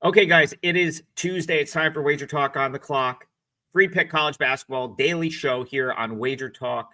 Okay, guys, it is Tuesday. It's time for Wager Talk on the clock. Free pick college basketball daily show here on Wager Talk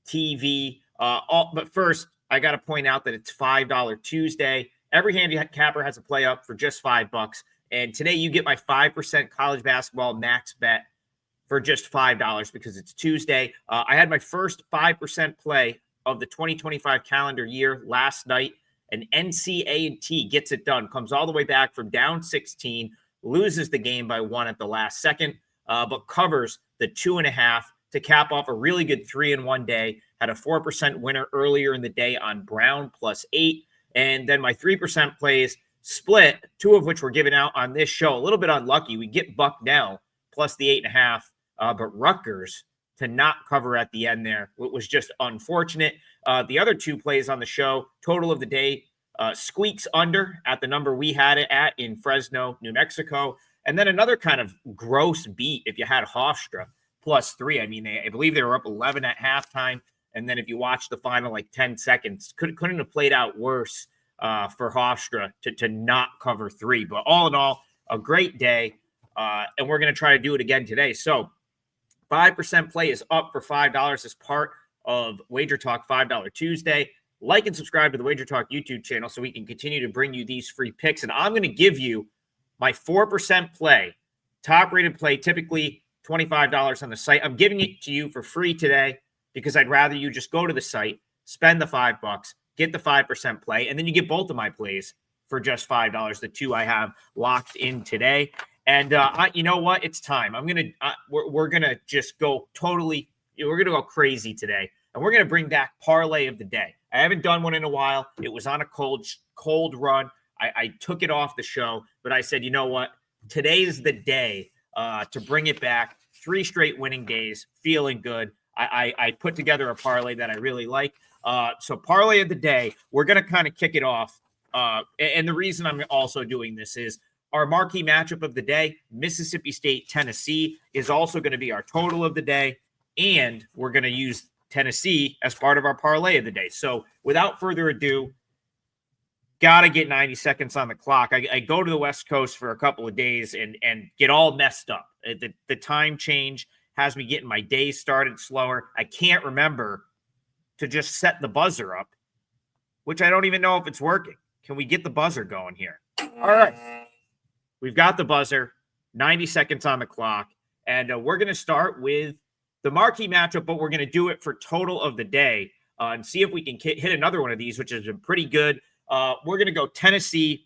TV. But first, I got to point out that it's $5 Tuesday. Every handicapper has a play up for just $5. And today you get my 5% college basketball max bet for just $5 because it's Tuesday. I had my first 5% play of the 2025 calendar year last night. And NCAAB gets it done, comes all the way back from down 16, loses the game by 1 at the last second, but covers the 2.5 to cap off a really good 3-in-1 day. Had a 4% winner earlier in the day on Brown +8. And then my 3% plays split, 2 of which were given out on this show. A little bit unlucky. We get Bucknell plus the 8.5, but Rutgers to not cover at the end there. It was just unfortunate. The other 2 plays on the show, total of the day, squeaks under at the number we had it at in Fresno, New Mexico. And then another kind of gross beat if you had Hofstra +3. I mean, I believe they were up 11 at halftime. And then if you watch the final, like 10 seconds, couldn't have played out worse for Hofstra to not cover 3. But all in all, a great day. And we're going to try to do it again today. So 5% play is up for $5 as part of Wager Talk $5 Tuesday. Like and subscribe to the Wager Talk YouTube channel so we can continue to bring you these free picks. And I'm going to give you my 4% play, top rated play, typically $25 on the site. I'm giving it to you for free today because I'd rather you just go to the site, spend the $5, get the 5% play, and then you get both of my plays for just $5, the 2 I have locked in today. And you know what? It's time. We're gonna just go totally. We're gonna go crazy today, and we're gonna bring back Parlay of the day. I haven't done one in a while. It was on a cold run. I took it off the show, but I said, you know what? Today's the day to bring it back. 3 straight winning days, feeling good. I put together a parlay that I really like. So Parlay of the day, we're gonna kind of kick it off. And the reason I'm also doing this is our marquee matchup of the day, Mississippi State, Tennessee, is also going to be our total of the day. And we're going to use Tennessee as part of our parlay of the day. So without further ado, got to get 90 seconds on the clock. I go to the West Coast for a couple of days and get all messed up. The time change has me getting my days started slower. I can't remember to just set the buzzer up, which I don't even know if it's working. Can we get the buzzer going here? All right. We've got the buzzer, 90 seconds on the clock, and we're going to start with the marquee matchup, but we're going to do it for total of the day and see if we can hit another one of these, which has been pretty good. We're going to go Tennessee,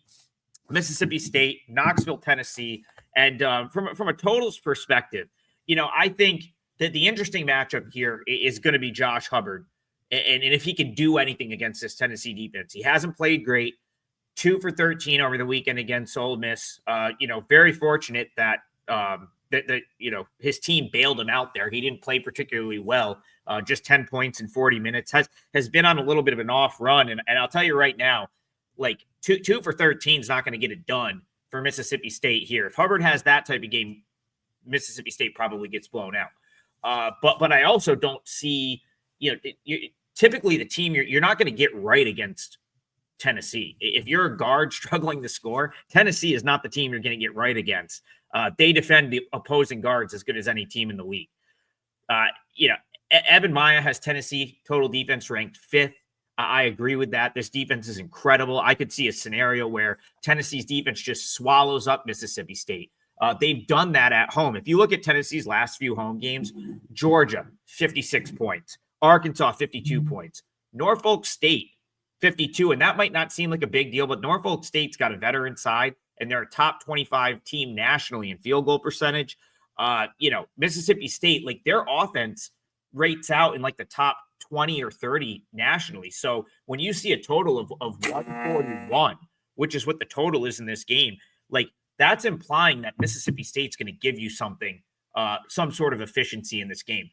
Mississippi State, Knoxville, Tennessee, and from a totals perspective, I think that the interesting matchup here is going to be Josh Hubbard, and if he can do anything against this Tennessee defense. He hasn't played great. 2 for 13 over the weekend against Ole Miss. Very fortunate that his team bailed him out there. He didn't play particularly well. Just 10 points in 40 minutes. Has been on a little bit of an off run. And I'll tell you right now, like 2 for 13 is not going to get it done for Mississippi State here. If Hubbard has that type of game, Mississippi State probably gets blown out. But I also don't see, typically the team you're not going to get right against Tennessee. If you're a guard struggling to score, Tennessee is not the team you're going to get right against. They defend the opposing guards as good as any team in the league. Evan Maya has Tennessee total defense ranked 5th. I agree with that. This defense is incredible. I could see a scenario where Tennessee's defense just swallows up Mississippi State. They've done that at home. If you look at Tennessee's last few home games, Georgia, 56 points. Arkansas, 52 points. Norfolk State, 52, and that might not seem like a big deal, but Norfolk State's got a veteran side, and they're a top 25 team nationally in field goal percentage. Mississippi State, like their offense rates out in like the top 20 or 30 nationally. So when you see a total of 141, which is what the total is in this game, like that's implying that Mississippi State's going to give you something, some sort of efficiency in this game.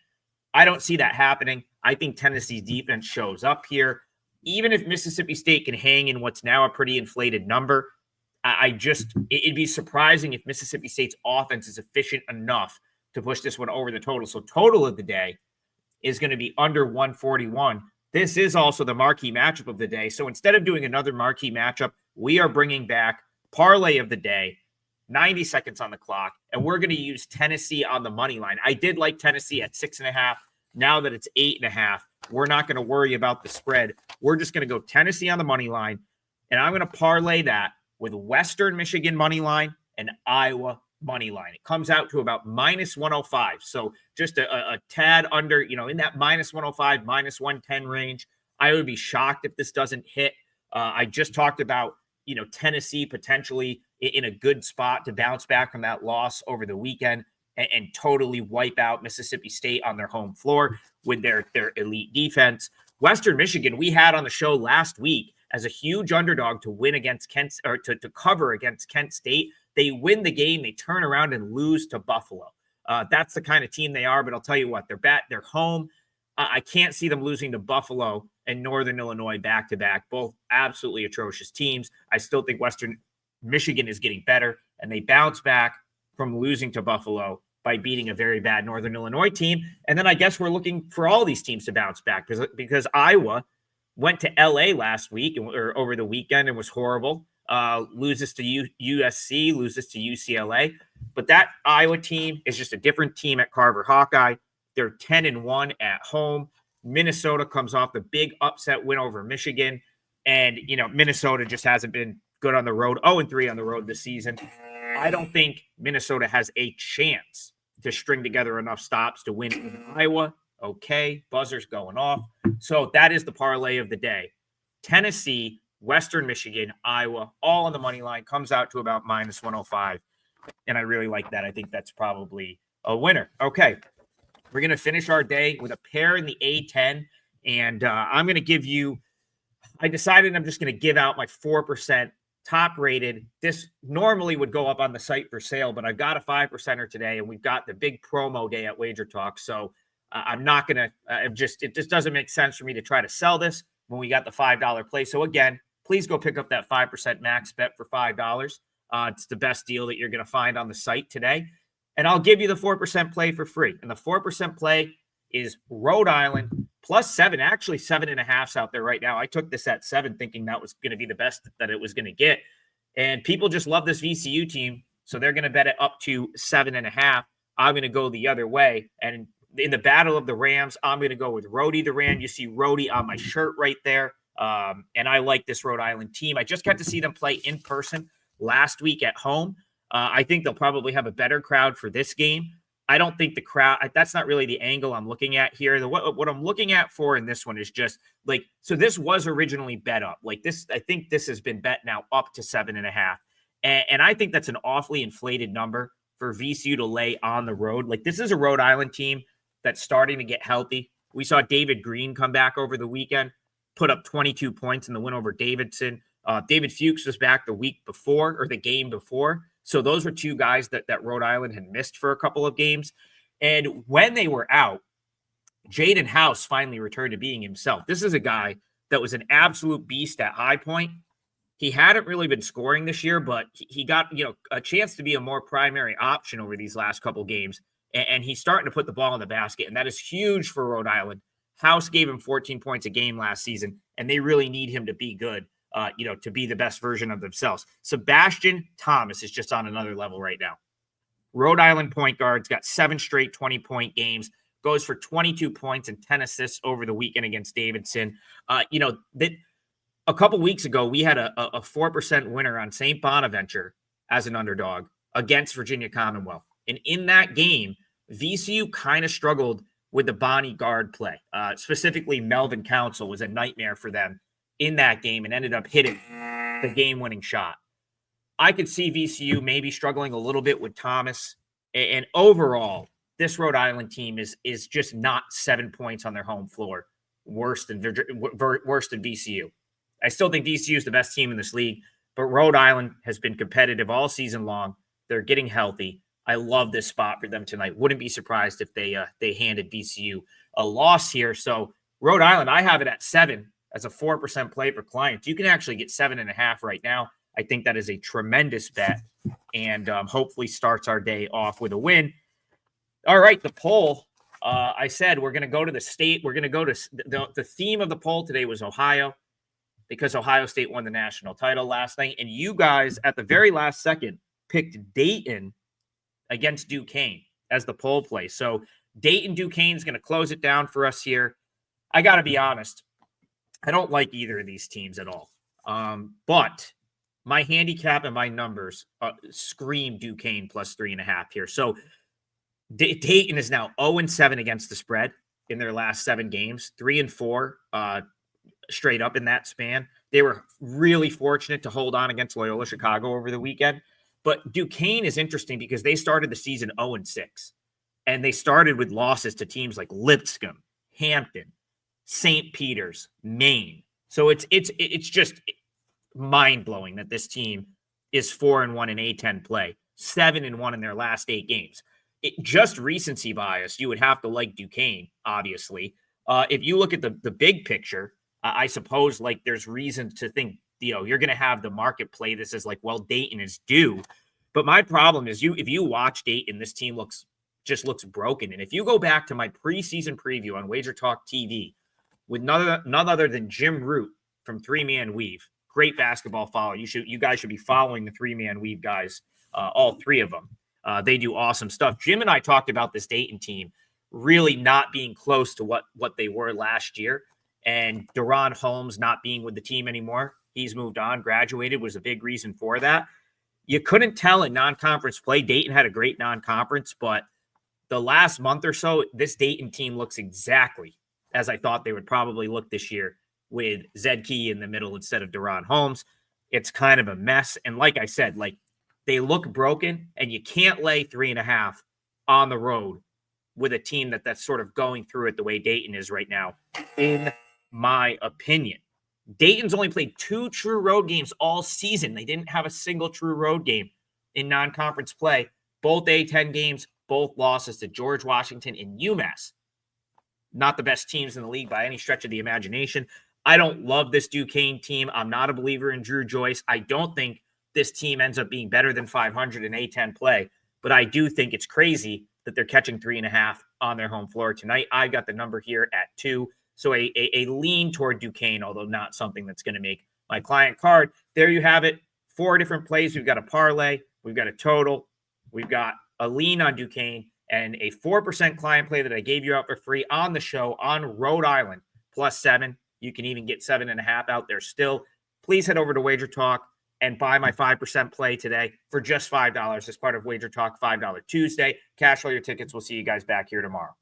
I don't see that happening. I think Tennessee's defense shows up here. Even if Mississippi State can hang in what's now a pretty inflated number, it'd be surprising if Mississippi State's offense is efficient enough to push this one over the total. So total of the day is going to be under 141. This is also the marquee matchup of the day. So instead of doing another marquee matchup, we are bringing back parlay of the day. 90 seconds on the clock, and we're going to use Tennessee on the money line. I did like Tennessee at 6.5. Now that it's 8.5, we're not going to worry about the spread. We're just going to go Tennessee on the money line, and I'm going to parlay that with Western Michigan money line and Iowa money line. It comes out to about -105. So just a tad under, in that -105, -110 range. I would be shocked if this doesn't hit. I just talked about, Tennessee potentially in a good spot to bounce back from that loss over the weekend and totally wipe out Mississippi State on their home floor with their elite defense. Western Michigan, we had on the show last week as a huge underdog to win against Kent, or to cover against Kent State. They win the game, they turn around and lose to Buffalo. That's the kind of team they are, but I'll tell you what, they're home. I can't see them losing to Buffalo and Northern Illinois back-to-back, both absolutely atrocious teams. I still think Western Michigan is getting better, and they bounce back from losing to Buffalo by beating a very bad Northern Illinois team. And then I guess we're looking for all these teams to bounce back because Iowa went to LA last week or over the weekend and was horrible. Loses to USC, loses to UCLA. But that Iowa team is just a different team at Carver Hawkeye. They're 10-1 at home. Minnesota comes off the big upset win over Michigan. And, Minnesota just hasn't been good on the road. 0-3 on the road this season. I don't think Minnesota has a chance to string together enough stops to win in Iowa. Okay, buzzer's going off. So that is the parlay of the day. Tennessee, Western Michigan, Iowa, all on the money line, comes out to about -105. And I really like that. I think that's probably a winner. Okay, we're going to finish our day with a pair in the A10. And I'm going to give you, I decided I'm just going to give out my 4% top rated. This normally would go up on the site for sale, but I've got a 5%er today, and we've got the big promo day at WagerTalk. So I'm not going to, it just doesn't make sense for me to try to sell this when we got the $5 play. So again, please go pick up that 5% max bet for $5. It's the best deal that you're going to find on the site today. And I'll give you the 4% play for free. And the 4% play is Rhode Island +7, actually 7.5's out there right now. I took this at 7 thinking that was going to be the best that it was going to get. And people just love this VCU team. So they're going to bet it up to 7.5. I'm going to go the other way. And in the battle of the Rams, I'm going to go with Rhodey the Ram. You see Rhodey on my shirt right there. And I like this Rhode Island team. I just got to see them play in person last week at home. I think they'll probably have a better crowd for this game. I don't think the crowd, that's not really the angle I'm looking at here. What I'm looking at for in this one is just like, so this was originally bet up. Like this, I think this has been bet now up to 7.5. And I think that's an awfully inflated number for VCU to lay on the road. Like this is a Rhode Island team that's starting to get healthy. We saw David Green come back over the weekend, put up 22 points in the win over Davidson. David Fuchs was back the week before, or the game before. So those were two guys that Rhode Island had missed for a couple of games. And when they were out, Jaden House finally returned to being himself. This is a guy that was an absolute beast at High Point. He hadn't really been scoring this year, but he got, a chance to be a more primary option over these last couple games. And he's starting to put the ball in the basket. And that is huge for Rhode Island. House gave him 14 points a game last season, and they really need him to be good. To be the best version of themselves. Sebastian Thomas is just on another level right now. Rhode Island point guard's got 7 straight 20-point games, goes for 22 points and 10 assists over the weekend against Davidson. A couple weeks ago, we had a 4% winner on St. Bonaventure as an underdog against Virginia Commonwealth. And in that game, VCU kind of struggled with the Bonnie guard play. Specifically, Melvin Council was a nightmare for them in that game and ended up hitting the game-winning shot. I could see VCU maybe struggling a little bit with Thomas. And overall, this Rhode Island team is just not 7 points on their home floor worse than VCU. I still think VCU is the best team in this league, but Rhode Island has been competitive all season long. They're getting healthy. I love this spot for them tonight. Wouldn't be surprised if they handed VCU a loss here. So Rhode Island, I have it at 7. As a 4% play for clients. You can actually get 7.5 right now. I think that is a tremendous bet and hopefully starts our day off with a win. All right, the poll. I said we're going to go to the state. We're going to go to the theme of the poll today was Ohio because Ohio State won the national title last night. And you guys at the very last second picked Dayton against Duquesne as the poll play. So Dayton Duquesne is going to close it down for us here. I got to be honest. I don't like either of these teams at all. But my handicap and my numbers scream Duquesne plus 3.5 here. So Dayton is now 0-7 against the spread in their last 7 games, 3-4 straight up in that span. They were really fortunate to hold on against Loyola Chicago over the weekend. But Duquesne is interesting because they started the season 0-6, and they started with losses to teams like Lipscomb, Hampton, St. Peter's, Maine. So it's just mind-blowing that this team is 4-1 in A10 play, 7-1 in their last 8 games. Just recency bias, you would have to like Duquesne, obviously. If you look at the big picture, I suppose like there's reason to think, you're going to have the market play this as like, well, Dayton is due. But my problem is if you watch Dayton, this team looks broken. And if you go back to my preseason preview on WagerTalk TV with none other than Jim Root from 3-Man Weave, great basketball follow. You guys should be following the 3-Man Weave guys, all 3 of them. They do awesome stuff. Jim and I talked about this Dayton team really not being close to what they were last year. And Deron Holmes not being with the team anymore. He's moved on, graduated, was a big reason for that. You couldn't tell in non-conference play. Dayton had a great non-conference, but the last month or so, this Dayton team looks exactly as I thought they would probably look this year with Zedke in the middle instead of Deron Holmes. It's kind of a mess. And like I said, they look broken, and you can't lay 3.5 on the road with a team that's sort of going through it the way Dayton is right now, in my opinion. Dayton's only played 2 true road games all season. They didn't have a single true road game in non-conference play. Both A10 games, both losses to George Washington and UMass. Not the best teams in the league by any stretch of the imagination. I don't love this Duquesne team. I'm not a believer in Drew Joyce. I don't think this team ends up being better than 500 in A10 play, but I do think it's crazy that they're catching 3.5 on their home floor tonight. I got the number here at 2. So a lean toward Duquesne, although not something that's going to make my client card. There you have it. 4 different plays. We've got a parlay. We've got a total. We've got a lean on Duquesne and a 4% client play that I gave you out for free on the show on Rhode Island plus 7. You can even get 7.5 out there still. Please head over to WagerTalk and buy my 5% play today for just $5 as part of WagerTalk $5 Tuesday. Cash all your tickets. We'll see you guys back here tomorrow.